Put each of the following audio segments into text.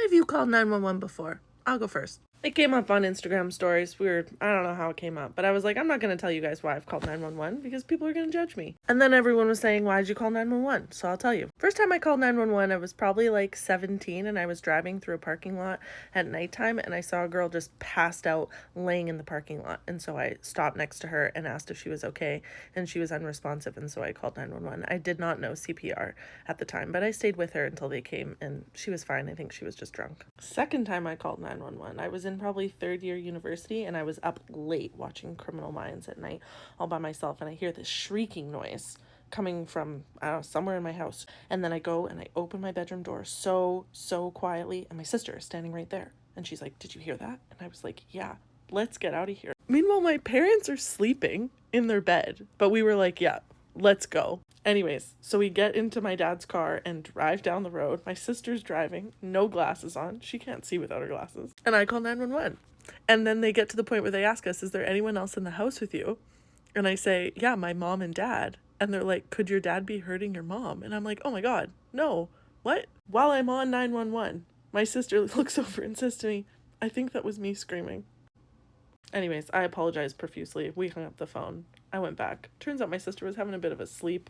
have you called 911 before? I'll go first. It came up on Instagram stories. Weird. I don't know how it came up, but I was like, I'm not going to tell you guys why I've called 911 because people are going to judge me. And then everyone was saying, why'd you call 911? So I'll tell you. First time I called 911, I was probably like 17 and I was driving through a parking lot at nighttime and I saw a girl just passed out laying in the parking lot. And so I stopped next to her and asked if she was okay, and she was unresponsive, and so I called 911. I did not know CPR at the time, but I stayed with her until they came and she was fine. I think she was just drunk. Second time I called 911, I was in probably third year university and I was up late watching Criminal Minds at night all by myself, and I hear this shrieking noise coming from, I don't know, somewhere in my house. And then I go and I open my bedroom door so quietly, and my sister is standing right there. And she's like, did you hear that? And I was like, yeah, let's get out of here. Meanwhile, my parents are sleeping in their bed, but we were like, yeah, let's go. Anyways, so we get into my dad's car and drive down the road. My sister's driving, no glasses on. She can't see without her glasses. And I call 911. And then they get to the point where they ask us, is there anyone else in the house with you? And I say, yeah, my mom and dad. And they're like, could your dad be hurting your mom? And I'm like, oh my God, no. What? While I'm on 911, my sister looks over and says to me, I think that was me screaming. Anyways, I apologize profusely. We hung up the phone. I went back. Turns out my sister was having a bit of a sleep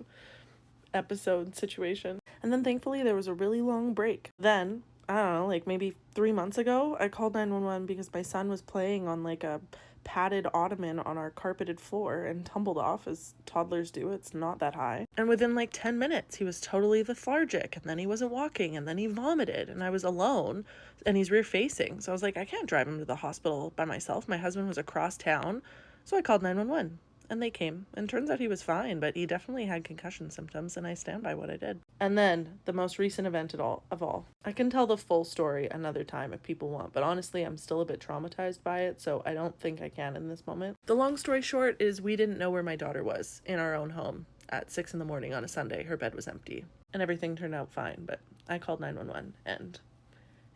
episode situation. And then thankfully there was a really long break. Then, I don't know, like maybe 3 months ago, I called 911 because my son was playing on like a padded ottoman on our carpeted floor and tumbled off, as toddlers do. It's not that high. And within like 10 minutes, he was totally lethargic, and then he wasn't walking, and then he vomited, and I was alone, and he's rear facing. So I was like, I can't drive him to the hospital by myself. My husband was across town. So I called 911. And they came, and turns out he was fine, but he definitely had concussion symptoms, and I stand by what I did. And then, the most recent event of all. I can tell the full story another time if people want, but honestly, I'm still a bit traumatized by it, so I don't think I can in this moment. The long story short is we didn't know where my daughter was in our own home at 6 in the morning on a Sunday. Her bed was empty, and everything turned out fine, but I called 911, and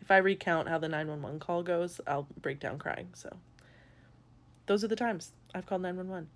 if I recount how the 911 call goes, I'll break down crying, so. Those are the times I've called 911.